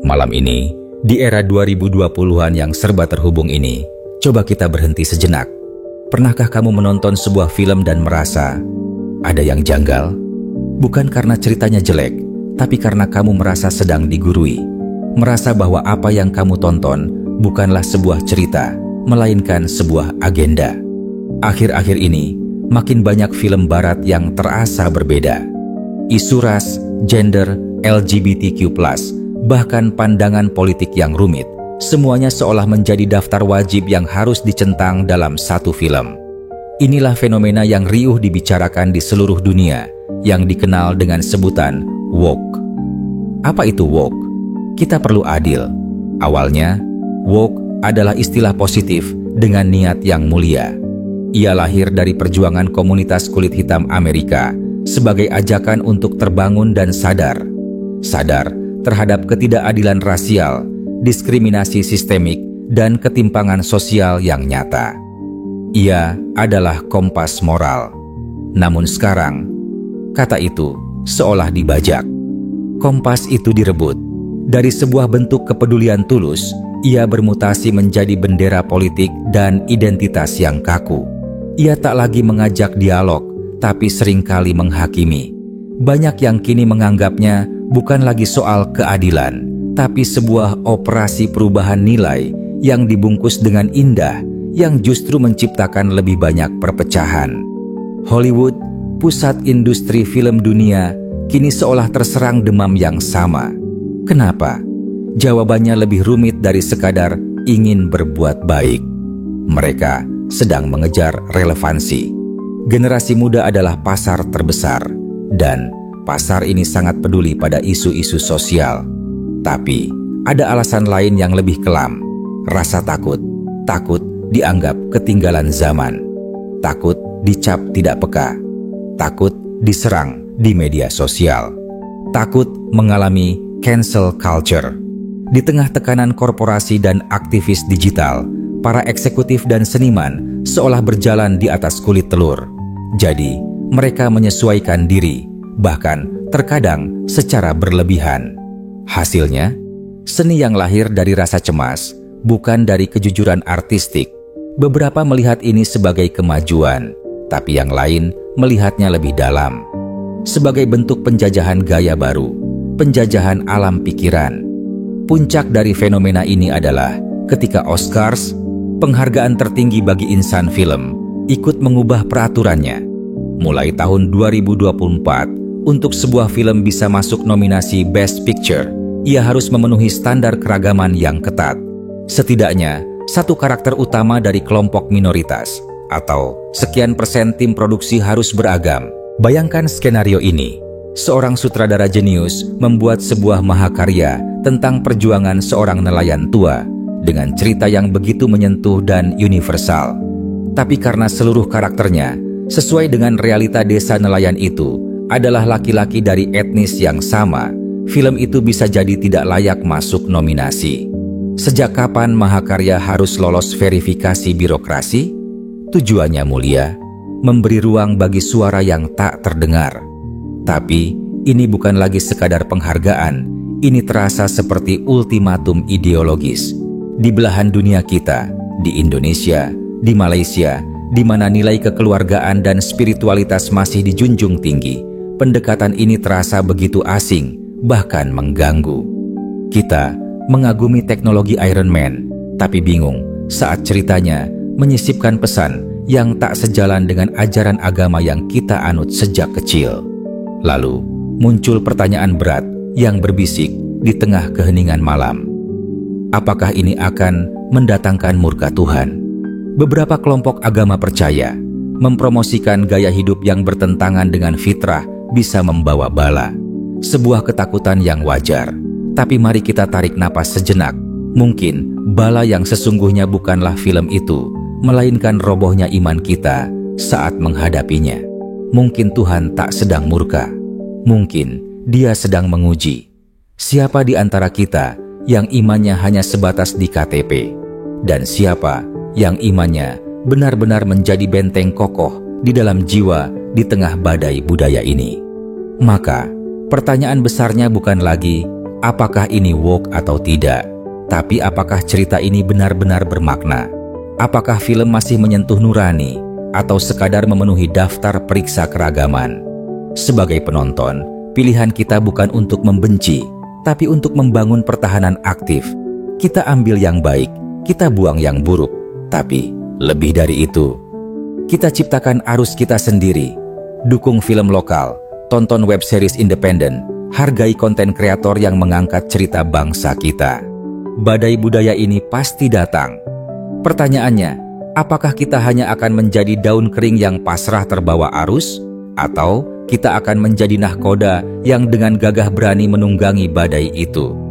Malam ini, di era 2020-an yang serba terhubung ini, coba kita berhenti sejenak. Pernahkah kamu menonton sebuah film dan merasa ada yang janggal? Bukan karena ceritanya jelek, tapi karena kamu merasa sedang digurui. Merasa bahwa apa yang kamu tonton bukanlah sebuah cerita, melainkan sebuah agenda. Akhir-akhir ini, makin banyak film barat yang terasa berbeda. Isu ras, gender, LGBTQ+, bahkan pandangan politik yang rumit, semuanya seolah menjadi daftar wajib yang harus dicentang dalam satu film. Inilah fenomena yang riuh dibicarakan di seluruh dunia, yang dikenal dengan sebutan woke. Apa itu woke? Kita perlu adil. Awalnya, woke adalah istilah positif dengan niat yang mulia. Ia lahir dari perjuangan komunitas kulit hitam Amerika sebagai ajakan untuk terbangun dan sadar terhadap ketidakadilan rasial, diskriminasi sistemik, dan ketimpangan sosial yang nyata. Ia adalah kompas moral. Namun sekarang, kata itu seolah dibajak. Kompas itu direbut. Dari sebuah bentuk kepedulian tulus, ia bermutasi menjadi bendera politik dan identitas yang kaku. Ia tak lagi mengajak dialog, tapi seringkali menghakimi. Banyak yang kini menganggapnya bukan lagi soal keadilan, tapi sebuah operasi perubahan nilai yang dibungkus dengan indah, yang justru menciptakan lebih banyak perpecahan. Hollywood, pusat industri film dunia, kini seolah terserang demam yang sama. Kenapa? Jawabannya lebih rumit dari sekadar ingin berbuat baik. Mereka sedang mengejar relevansi. Generasi muda adalah pasar terbesar, dan pasar ini sangat peduli pada isu-isu sosial. Tapi, ada alasan lain yang lebih kelam. Rasa takut. Takut dianggap ketinggalan zaman. Takut dicap tidak peka. Takut diserang di media sosial. Takut mengalami cancel culture. Di tengah tekanan korporasi dan aktivis digital, para eksekutif dan seniman seolah berjalan di atas kulit telur. Jadi, mereka menyesuaikan diri, bahkan terkadang secara berlebihan. Hasilnya, seni yang lahir dari rasa cemas, bukan dari kejujuran artistik. Beberapa melihat ini sebagai kemajuan, tapi yang lain melihatnya lebih dalam. Sebagai bentuk penjajahan gaya baru, penjajahan alam pikiran. Puncak dari fenomena ini adalah ketika Oscars, penghargaan tertinggi bagi insan film, ikut mengubah peraturannya. Mulai tahun 2024, untuk sebuah film bisa masuk nominasi Best Picture, ia harus memenuhi standar keragaman yang ketat. Setidaknya, satu karakter utama dari kelompok minoritas, atau sekian persen tim produksi harus beragam. Bayangkan skenario ini. Seorang sutradara jenius membuat sebuah mahakarya tentang perjuangan seorang nelayan tua dengan cerita yang begitu menyentuh dan universal. Tapi karena seluruh karakternya sesuai dengan realita desa nelayan itu adalah laki-laki dari etnis yang sama, film itu bisa jadi tidak layak masuk nominasi. Sejak kapan mahakarya harus lolos verifikasi birokrasi? Tujuannya mulia, memberi ruang bagi suara yang tak terdengar. Tapi ini bukan lagi sekadar penghargaan, ini terasa seperti ultimatum ideologis. Di belahan dunia kita, di Indonesia, di Malaysia, di mana nilai kekeluargaan dan spiritualitas masih dijunjung tinggi, pendekatan ini terasa begitu asing, bahkan mengganggu. Kita mengagumi teknologi Iron Man, tapi bingung saat ceritanya menyisipkan pesan yang tak sejalan dengan ajaran agama yang kita anut sejak kecil. Lalu, muncul pertanyaan berat yang berbisik di tengah keheningan malam. Apakah ini akan mendatangkan murka Tuhan? Beberapa kelompok agama percaya, mempromosikan gaya hidup yang bertentangan dengan fitrah bisa membawa bala. Sebuah ketakutan yang wajar. Tapi mari kita tarik napas sejenak. Mungkin bala yang sesungguhnya bukanlah film itu, melainkan robohnya iman kita saat menghadapinya. Mungkin Tuhan tak sedang murka. Mungkin Dia sedang menguji. Siapa di antara kita yang imannya hanya sebatas di KTP? Dan siapa yang imannya benar-benar menjadi benteng kokoh di dalam jiwa di tengah badai budaya ini? Maka, pertanyaan besarnya bukan lagi apakah ini woke atau tidak, tapi apakah cerita ini benar-benar bermakna? Apakah film masih menyentuh nurani atau sekadar memenuhi daftar periksa keragaman? Sebagai penonton, pilihan kita bukan untuk membenci, tapi untuk membangun pertahanan aktif. Kita ambil yang baik, kita buang yang buruk. Tapi lebih dari itu, kita ciptakan arus kita sendiri. Dukung film lokal, tonton web series independen, hargai konten kreator yang mengangkat cerita bangsa kita. Badai budaya ini pasti datang. Pertanyaannya, apakah kita hanya akan menjadi daun kering yang pasrah terbawa arus? Atau kita akan menjadi nahkoda yang dengan gagah berani menunggangi badai itu?